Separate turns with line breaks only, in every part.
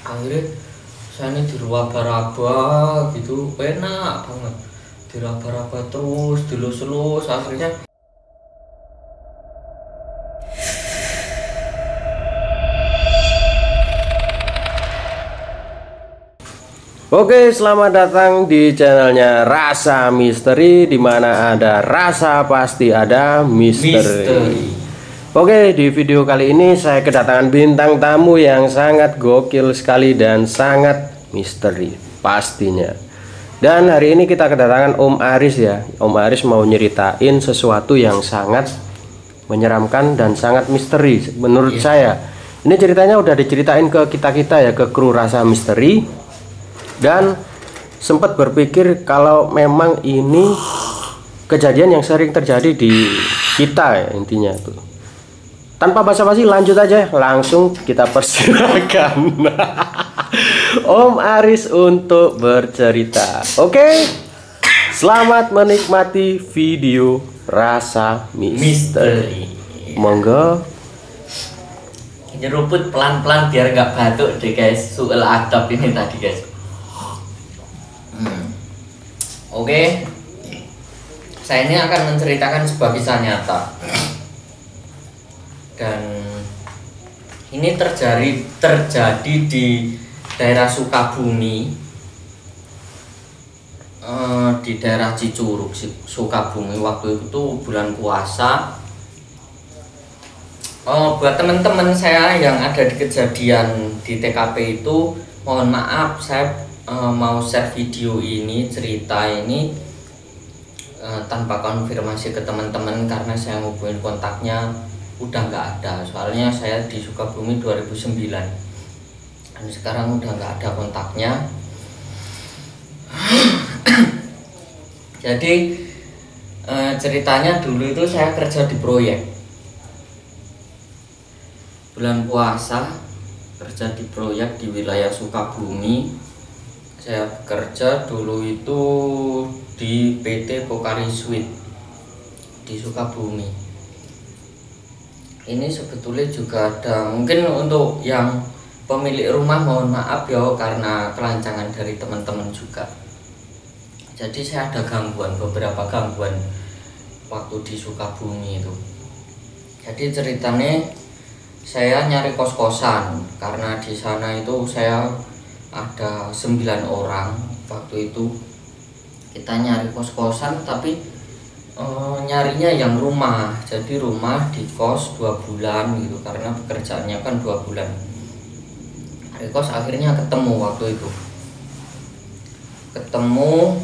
Akhirnya saya ini diraba-raba gitu, enak banget, diraba-raba terus, dilus-lus. Akhirnya
Oke, selamat datang di channelnya Rasa Misteri, di mana ada rasa pasti ada misteri. Oke, di video kali ini saya kedatangan bintang tamu yang sangat gokil sekali dan sangat misteri pastinya. Dan hari ini kita kedatangan Om Aris ya. Om Aris mau nyeritain sesuatu yang sangat menyeramkan dan sangat misteri menurut saya. Ini ceritanya udah diceritain ke kita-kita ya, ke kru Rasa Misteri. Dan sempat berpikir kalau memang ini kejadian yang sering terjadi di kita ya, intinya tuh. Tanpa basa-basi lanjut aja, langsung kita persilakan Om Aris untuk bercerita. Oke, selamat menikmati video Rasa Misteri. Monggo.
nyeruput pelan-pelan biar nggak batuk deh guys, suul adab ini tadi guys. Oke, saya ini akan menceritakan sebuah kisah nyata, dan ini terjadi di daerah Sukabumi, di daerah Cicurug, Sukabumi. Waktu itu bulan puasa. Buat teman-teman saya yang ada di kejadian di TKP itu, mohon maaf, saya mau share video ini, cerita ini tanpa konfirmasi ke teman-teman, karena saya ngubungin kontaknya udah nggak ada. Soalnya saya di Sukabumi 2009 dan sekarang udah nggak ada kontaknya. Jadi ceritanya dulu itu saya kerja di proyek bulan puasa, kerja di proyek di wilayah Sukabumi. Saya bekerja dulu itu di PT Pokari Sweet di Sukabumi. Ini sebetulnya juga ada, mungkin untuk yang pemilik rumah mohon maaf ya, karena kelancangan dari teman-teman juga. Jadi saya ada beberapa gangguan waktu di Sukabumi itu. Jadi ceritanya saya nyari kos-kosan, karena di sana itu saya ada 9 orang. Waktu itu kita nyari kos-kosan, tapi nyarinya yang rumah. Jadi rumah di kos 2 bulan gitu, karena pekerjaannya kan 2 bulan. Hari kos akhirnya ketemu waktu itu. Ketemu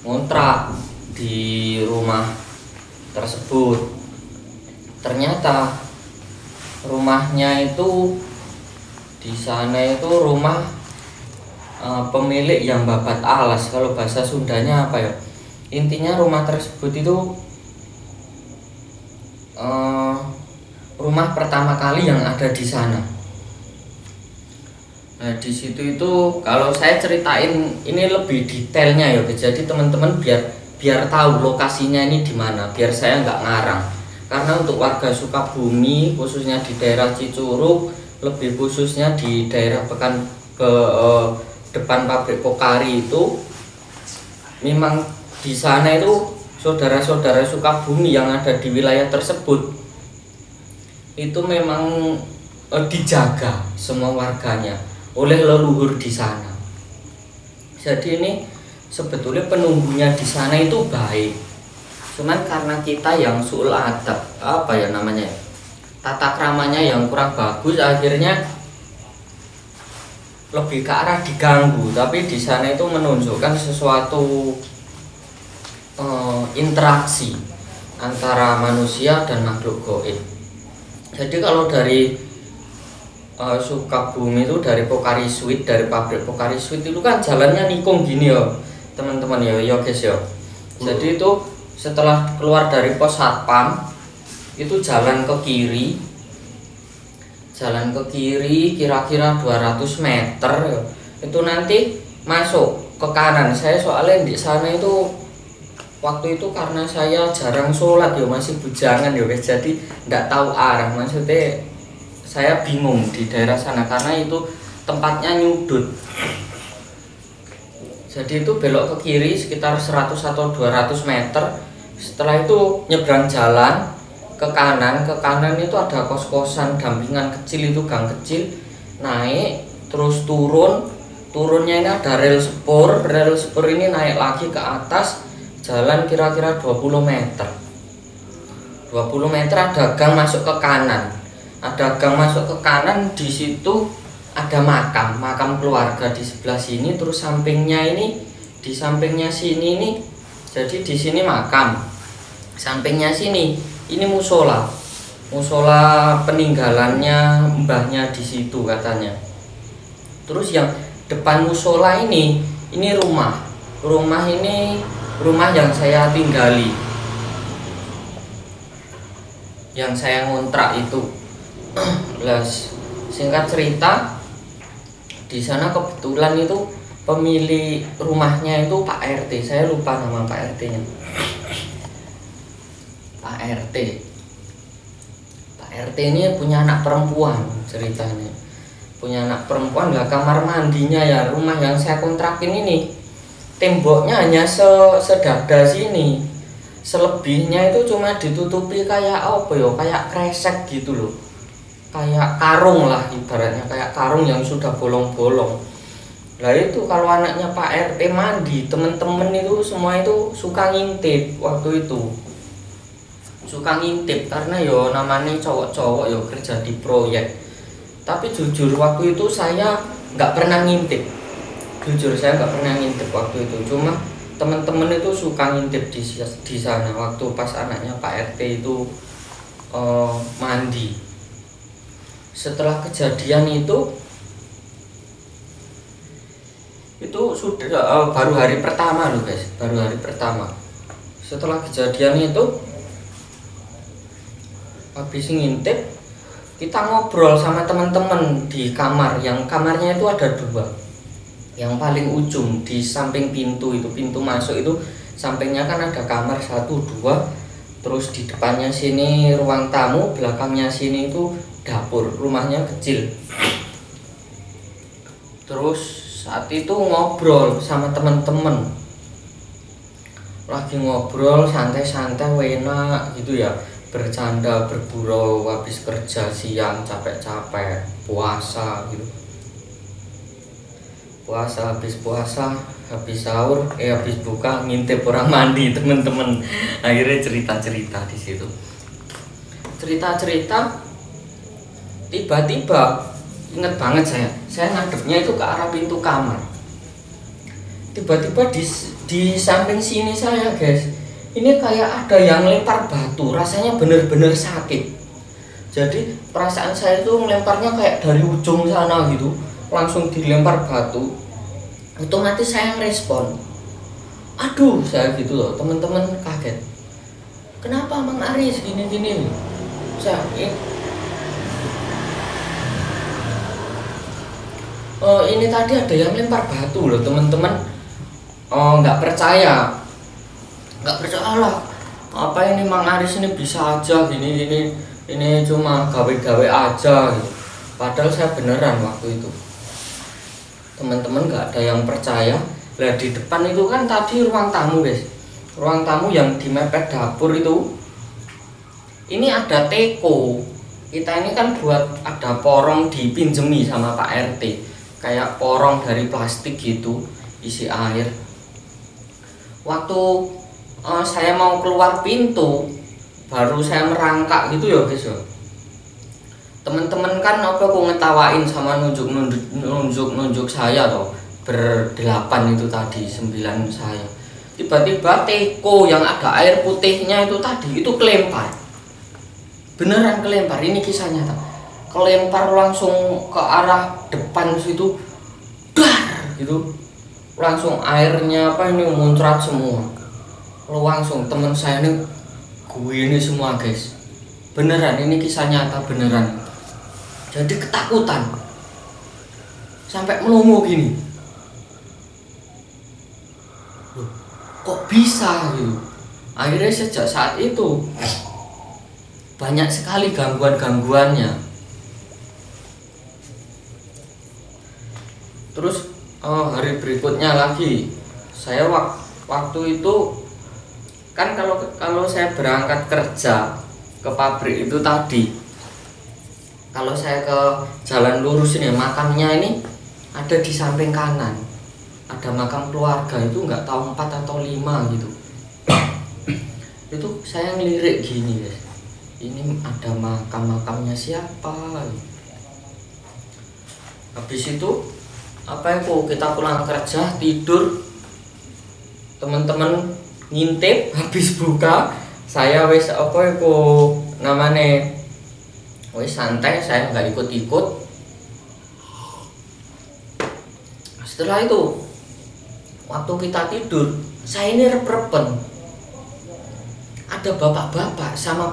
ngontrak di rumah tersebut. Ternyata rumahnya itu di sana itu rumah pemilik yang babat alas, kalau bahasa Sundanya apa ya, intinya rumah tersebut itu rumah pertama kali yang ada di sana. Nah di situ itu kalau saya ceritain ini lebih detailnya ya, jadi teman-teman biar tahu lokasinya ini di mana, biar saya nggak ngarang. Karena untuk warga Sukabumi khususnya di daerah Cicurug, lebih khususnya di daerah depan pabrik Pokari itu, memang di sana itu saudara-saudara Sukabumi yang ada di wilayah tersebut itu memang dijaga semua warganya oleh leluhur di sana. Jadi ini sebetulnya penunggunya di sana itu baik, cuman karena kita yang suul adab, apa ya namanya, tata kramanya yang kurang bagus, akhirnya lebih ke arah diganggu. Tapi di sana itu menunjukkan sesuatu interaksi antara manusia dan makhluk gaib. Jadi kalau dari Sukabumi itu, dari Pokari Sweet, dari pabrik Pokari Sweet itu kan jalannya nikung gini ya teman-teman ya, guys ya. Jadi itu setelah keluar dari pos satpam itu jalan ke kiri kira-kira 200 meter ya. Itu nanti masuk ke kanan. Saya soalnya di sana itu waktu itu karena saya jarang sholat ya, masih bujangan ya guys, jadi nggak tahu arah. Maksudnya saya bingung di daerah sana, karena itu tempatnya nyudut. Jadi itu belok ke kiri sekitar 100 atau 200 meter. Setelah itu nyebrang jalan ke kanan itu ada kos-kosan dampingan kecil, itu gang kecil, naik terus turunnya ini ada rel spur ini naik lagi ke atas, jalan kira-kira 20 meter ada gang masuk ke kanan, di situ ada makam keluarga di sebelah sini, terus di sampingnya sini nih, jadi di sini makam, sampingnya sini ini musola peninggalannya mbahnya di situ katanya. Terus yang depan musola ini rumah yang saya tinggali, yang saya ngontrak itu. Singkat cerita, di sana kebetulan itu pemilik rumahnya itu Pak RT, saya lupa nama Pak RT-nya. Pak RT ini punya anak perempuan, ceritanya punya anak perempuan. Lah kamar mandinya ya rumah yang saya kontrakin ini temboknya hanya sedada sini, selebihnya itu cuma ditutupi kayak apa ya, kayak kresek gitu loh, kayak karung lah, ibaratnya kayak karung yang sudah bolong-bolong. Lah itu kalau anaknya Pak RT mandi, temen-temen itu semua itu suka ngintip waktu itu, karena yo namanya cowok-cowok yo kerja di proyek. Tapi jujur waktu itu saya nggak pernah ngintip, waktu itu. Cuma teman-teman itu suka ngintip di sana waktu pas anaknya Pak RT itu mandi. Setelah kejadian itu sudah baru hari pertama loh guys, Setelah kejadian itu habis ngintip, kita ngobrol sama teman-teman di kamar, yang kamarnya itu ada 2. Yang paling ujung di samping pintu masuk itu, sampingnya kan ada kamar 1, 2, terus di depannya sini ruang tamu, belakangnya sini itu dapur, rumahnya kecil. Terus saat itu ngobrol sama teman-teman, lagi ngobrol santai-santai, enak gitu ya, bercanda bergurau habis kerja siang capek-capek, puasa gitu, habis sahur habis buka ngintip orang mandi temen-temen. Akhirnya cerita di situ, tiba-tiba inget banget saya ngadepnya itu ke arah pintu kamar. Tiba-tiba di samping sini saya guys, ini kayak ada yang lempar batu, rasanya bener-bener sakit. Jadi perasaan saya itu melemparnya kayak dari ujung sana gitu, langsung dilempar batu. Otomatis saya ngerespon, aduh saya gitu loh. Teman-teman kaget, kenapa Mang Aris gini-gini? Saya ini tadi ada yang lempar batu loh teman-teman. Nggak percaya lah, apa ini Mang Aris ini bisa aja gini, ini cuma gawe-gawe aja gitu. Padahal saya beneran waktu itu. Teman-teman nggak ada yang percaya. Lah di depan itu kan tadi ruang tamu guys, ruang tamu yang di mepet dapur itu, ini ada teko. Kita ini kan buat ada porong dipinjemi sama Pak RT, kayak porong dari plastik gitu, isi air. Waktu saya mau keluar pintu, baru saya merangkak gitu ya guys ya. Teman-teman kan apa aku ngetawain sama nunjuk saya toh, berdelapan itu tadi, 9 saya. Tiba-tiba teko yang ada air putihnya itu tadi itu kelempar, beneran kelempar. Ini kisah nyata, kelempar langsung ke arah depan situ, dar gitu, langsung airnya muncrat semua. Langsung teman saya ini gue ini semua guys, beneran, ini kisah nyata beneran. Jadi ketakutan sampai melongo gini, loh, kok bisa gitu. Akhirnya sejak saat itu banyak sekali gangguan-gangguannya. Terus hari berikutnya lagi saya waktu itu kan kalau saya berangkat kerja ke pabrik itu tadi, kalau saya ke jalan lurus ini makamnya ini ada di samping kanan, ada makam keluarga itu nggak tahu 4 atau 5 gitu. Itu saya ngelirik gini guys, ini ada makamnya siapa. Habis itu kita pulang kerja tidur, teman-teman ngintip, habis buka saya wis namanya wis santai, saya nggak ikut-ikut. Setelah itu waktu kita tidur saya ini rep-repen, ada bapak-bapak sama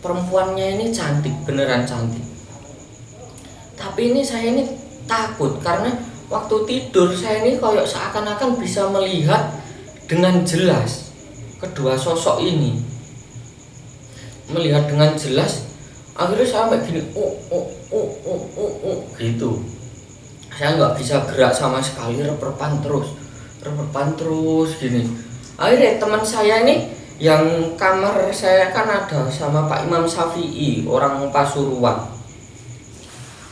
perempuannya ini cantik, beneran cantik. Tapi ini saya ini takut karena waktu tidur saya ini kayak seakan-akan bisa melihat dengan jelas kedua sosok ini, melihat dengan jelas. Akhirnya saya sampai gini, gitu. Saya nggak bisa gerak sama sekali, reperpan terus gini. Akhirnya teman saya ini, yang kamar saya kan ada sama Pak Imam Syafi'i, orang Pasuruan.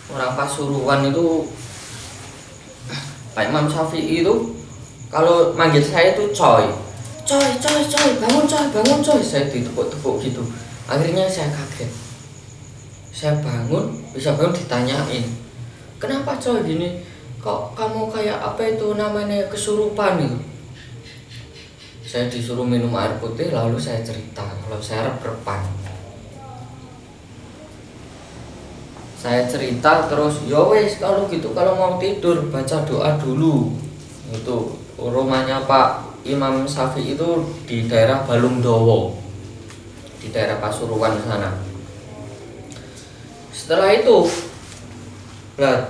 Orang Pasuruan itu, Pak Imam Syafi'i itu kalau manggil saya itu coy, bangun coy, saya ditepuk-tepuk gitu. Akhirnya saya kaget, saya bisa bangun ditanyain, kenapa coy gini, kok kamu kayak namanya kesurupan itu. Saya disuruh minum air putih, lalu saya cerita kalau saya rep-repan. Saya cerita terus, yo wes kalau gitu kalau mau tidur baca doa dulu. Itu rumahnya Pak Imam Syafi'i itu di daerah Balungdowo, di daerah Pasuruan sana. Setelah itu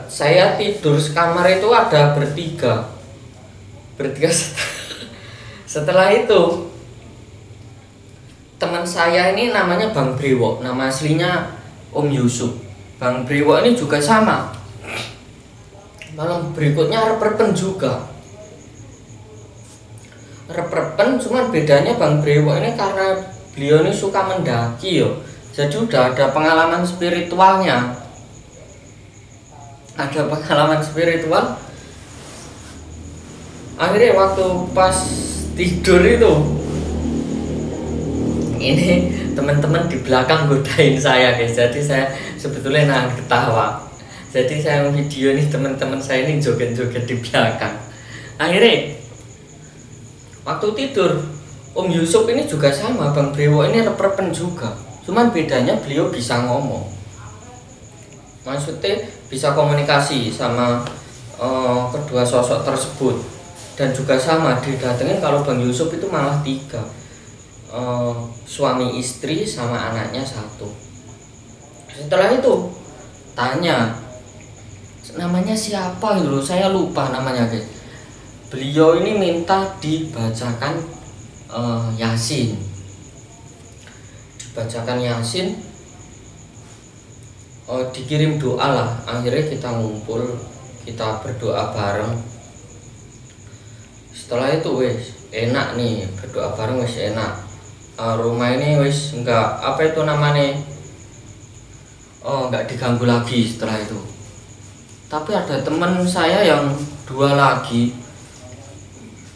saya tidur sekamar itu ada bertiga. Setelah itu teman saya ini namanya Bang Brewo, nama aslinya Om Yusuf. Bang Brewo ini juga sama, malam berikutnya rep-repen juga. Rep-repen, cuman bedanya Bang Brewo ini karena beliau ini suka mendaki yo, jadi udah ada pengalaman spiritualnya. Ada pengalaman spiritual. Akhirnya waktu pas tidur itu, ini teman-teman di belakang godain saya guys, jadi saya sebetulnya nahan ketawa. Jadi saya video nih teman-teman saya ini joget-joget di belakang. Akhirnya waktu tidur Om Yusuf ini juga sama, Bang Brewo ini rep-repen juga, cuman bedanya beliau bisa ngomong, maksudnya bisa komunikasi sama kedua sosok tersebut. Dan juga sama didatengin, kalau Bang Yusuf itu malah 3, suami istri sama anaknya 1. Setelah itu tanya namanya siapa itu, saya lupa namanya guys. Beliau ini minta dibacakan Yasin, dikirim doa lah. Akhirnya kita ngumpul, kita berdoa bareng. Setelah itu wes enak nih, berdoa bareng wes enak. Rumah ini wes enggak enggak diganggu lagi setelah itu. Tapi ada teman saya yang 2 lagi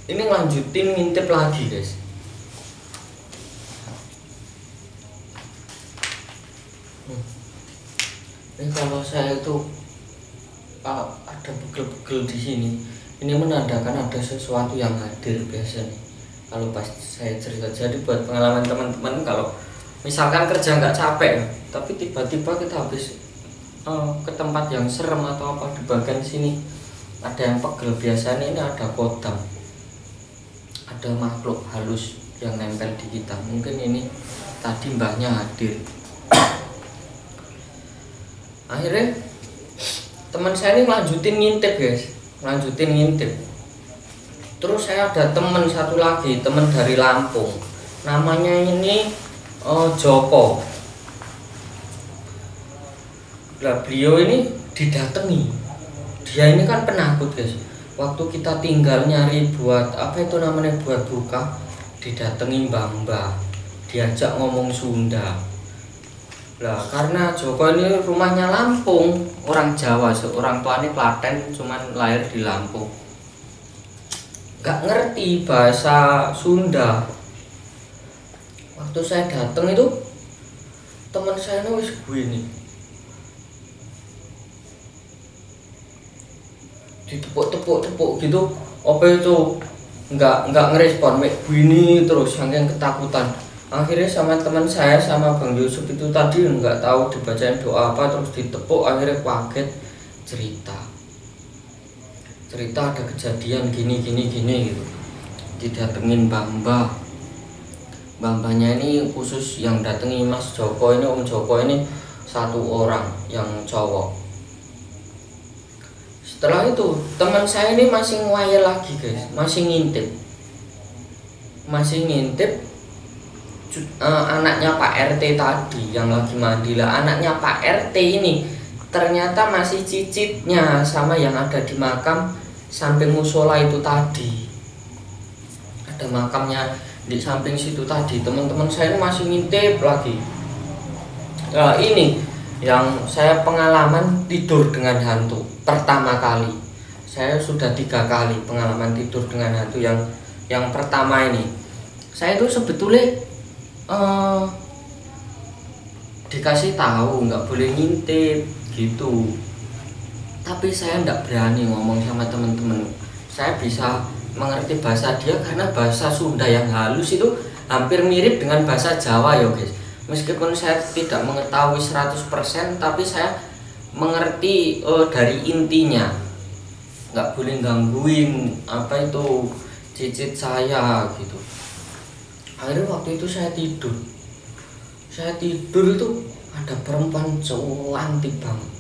ini lanjutin ngintip lagi guys. Ini kalau saya itu ada pegel-pegel di sini, ini menandakan ada sesuatu yang hadir biasanya kalau pas saya cerita. Jadi buat pengalaman teman-teman, kalau misalkan kerja nggak capek tapi tiba-tiba kita habis ke tempat yang serem atau apa, di bagian sini ada yang pegel, biasanya ini ada kodam, ada makhluk halus yang nempel di kita. Mungkin ini tadi mbahnya hadir. Akhirnya teman saya ini lanjutin ngintip guys, terus saya ada teman satu lagi, teman dari Lampung, namanya ini Joko. Beliau ini didatangi dia ini kan penakut guys. Waktu kita tinggal nyari buat apa itu namanya, buat buka, didatengin mbah-mbah, diajak ngomong Sunda. Lah karena Joko ini rumahnya Lampung, orang Jawa, orang tuanya Klaten, cuman lahir di Lampung, gak ngerti bahasa Sunda. Waktu saya datang itu teman saya wis gini, ditepuk-tepuk gitu, apa itu nggak ngerespon, begini terus saking ketakutan. Akhirnya sama teman saya, sama Bang Yusuf itu tadi nggak tahu dibacain doa apa, terus ditepuk, akhirnya kaget, cerita ada kejadian gini gitu, didatengin mbah-mbahnya ini khusus yang datangi Mas Joko ini, Om Joko ini 1 orang yang cowok. Setelah itu teman saya ini masih ngwayel lagi guys, masih ngintip anaknya Pak RT tadi yang lagi mandi. Lah anaknya Pak RT ini ternyata masih cicitnya sama yang ada di makam samping musola itu tadi. Ada makamnya di samping situ tadi. Teman-teman saya masih ngintip lagi. Ini yang saya pengalaman tidur dengan hantu pertama kali. Saya sudah 3 kali pengalaman tidur dengan hantu. Yang pertama ini saya itu sebetulnya dikasih tahu nggak boleh ngintip gitu, tapi saya nggak berani ngomong sama teman-teman. Saya bisa mengerti bahasa dia karena bahasa Sunda yang halus itu hampir mirip dengan bahasa Jawa ya guys. Meskipun saya tidak mengetahui 100%, tapi saya mengerti dari intinya. Nggak boleh gangguin apa itu cicit saya gitu. Akhirnya waktu itu saya tidur itu ada perempuan cantik banget,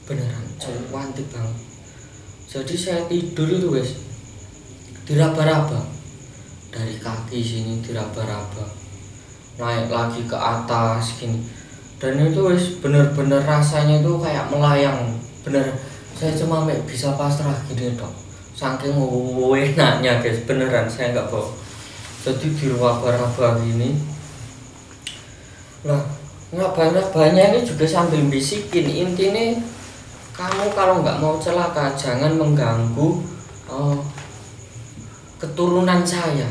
beneran cantik banget. Jadi saya tidur itu guys, diraba-raba dari kaki sini, diraba-raba naik lagi ke atas gini, dan itu guys bener-bener rasanya itu kayak melayang bener. Saya cuma bisa pasrah gini dong, saking enaknya guys, beneran saya nggak bohong. Jadi diraba-raba gini. Nah, ngabah-ngabahnya ini juga sambil bisikin, intinya kamu kalau nggak mau celaka jangan mengganggu keturunan saya.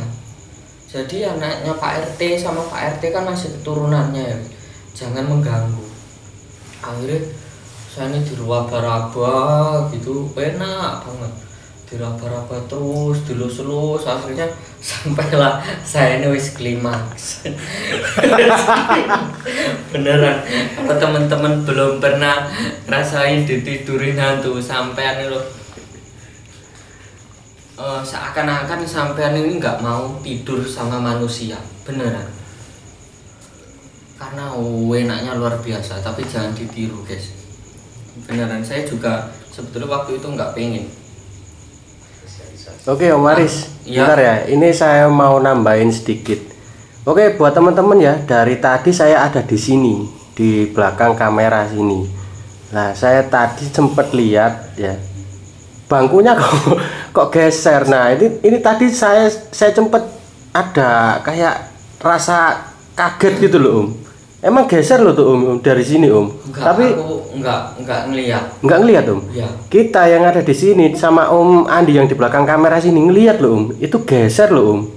Jadi anaknya Pak RT sama Pak RT kan masih keturunannya ya, jangan mengganggu. Akhirnya saya ini diraba-raba gitu, enak banget, diraba-raba terus, dilus-lus, akhirnya sampailah saya ini wis klimaks. Beneran, kalau teman-teman belum pernah ngerasain ditidurin hantu, sampean itu seakan-akan sampean ini nggak mau tidur sama manusia, beneran. Karena enaknya luar biasa, tapi jangan ditiru guys. Beneran, saya juga sebetulnya waktu itu nggak pengen.
Oke Om Aris, bentar ya, ini saya mau nambahin sedikit. Oke, buat teman-teman ya, dari tadi saya ada di sini, di belakang kamera sini. Nah, saya tadi sempat lihat ya, bangkunya kok geser. Nah, ini tadi saya sempat ada kayak rasa kaget gitu loh Om. Emang geser loh tuh Om dari sini Om.
Enggak,
tapi
aku enggak ngelihat.
Enggak ngelihat Om.
Ya.
Kita yang ada di sini sama Om Andi yang di belakang kamera sini ngelihat loh Om. Itu geser loh Om.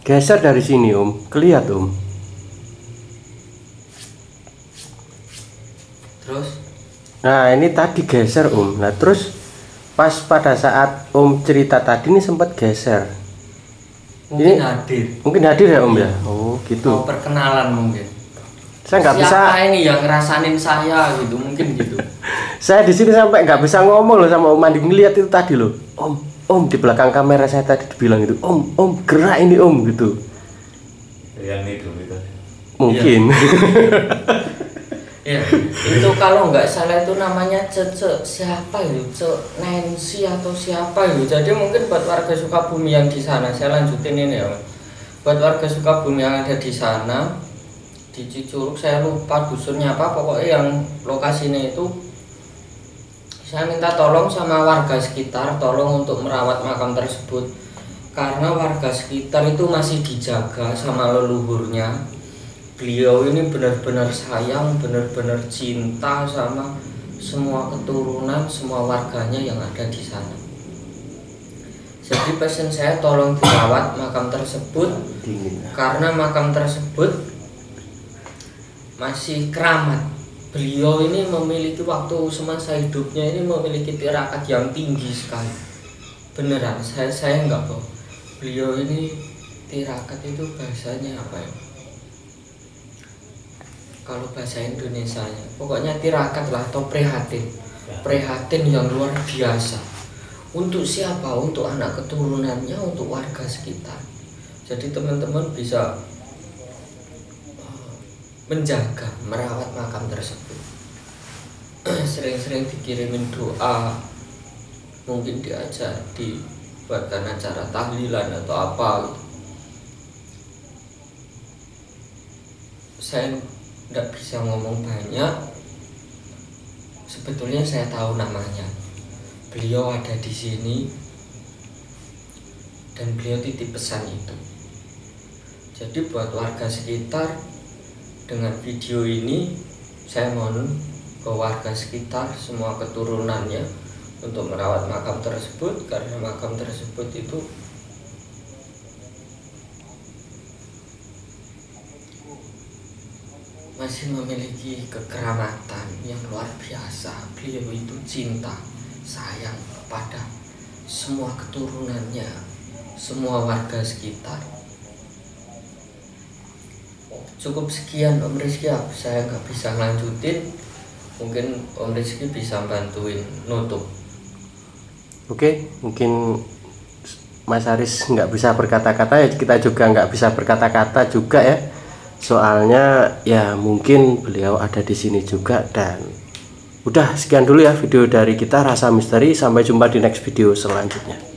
Geser dari sini Om. Kelihatan Om.
Terus?
Nah ini tadi geser Om. Nah terus pas pada saat Om cerita tadi ini sempat geser.
Mungkin
ini
hadir.
Mungkin hadir ya Om ya. Oh gitu.
Mau perkenalan mungkin.
Saya nggak bisa.
Siapa ini yang ngerasain saya gitu, mungkin gitu.
Saya di sini sampai nggak bisa ngomong loh sama Om Andi, ngeliat itu tadi loh. Om di belakang kamera saya tadi dibilang itu, Om gerak ini Om gitu.
Yang itu gitu.
Mungkin.
Ya, itu kalau nggak salah itu namanya siapa ya, Nancy atau siapa ya. Jadi mungkin buat warga Sukabumi yang di sana, saya lanjutin ini ya. Buat warga Sukabumi yang ada di sana, di Cicurug, saya lupa dusunnya apa, pokoknya yang lokasinya itu Saya minta tolong sama warga sekitar, tolong untuk merawat makam tersebut, karena warga sekitar itu masih dijaga sama leluhurnya. Beliau ini benar-benar sayang, benar-benar cinta sama semua keturunan, semua warganya yang ada di sana. Jadi pesan saya tolong dirawat makam tersebut, karena makam tersebut masih keramat. Beliau ini memiliki waktu semasa hidupnya ini memiliki tirakat yang tinggi sekali. Beneran, saya nggak bohong. Beliau ini tirakat itu bahasanya apa ya? Kalau bahasa Indonesianya, pokoknya tirakat lah atau prihatin, prihatin yang luar biasa. Untuk siapa? Untuk anak keturunannya, untuk warga sekitar. Jadi teman-teman bisa menjaga, merawat makam tersebut. Sering-sering dikirimin doa, mungkin diajak dibuatkan acara tahlilan atau apa. Saya tidak bisa ngomong banyak. Sebetulnya saya tahu namanya. Beliau ada di sini dan beliau titip pesan itu. Jadi buat warga sekitar, dengan video ini saya mohon ke warga sekitar semua keturunannya untuk merawat makam tersebut, karena makam tersebut itu masih memiliki kekeramatan yang luar biasa. Beliau itu cinta, sayang kepada semua keturunannya, semua warga sekitar. Cukup sekian Om Rizky, saya nggak bisa lanjutin. Mungkin Om Rizky bisa bantuin nutup.
Oke, mungkin Mas Haris nggak bisa berkata-kata, ya kita juga nggak bisa berkata-kata juga ya. Soalnya ya mungkin beliau ada di sini juga. Dan udah sekian dulu ya video dari kita Rasa Misteri. Sampai jumpa di next video selanjutnya.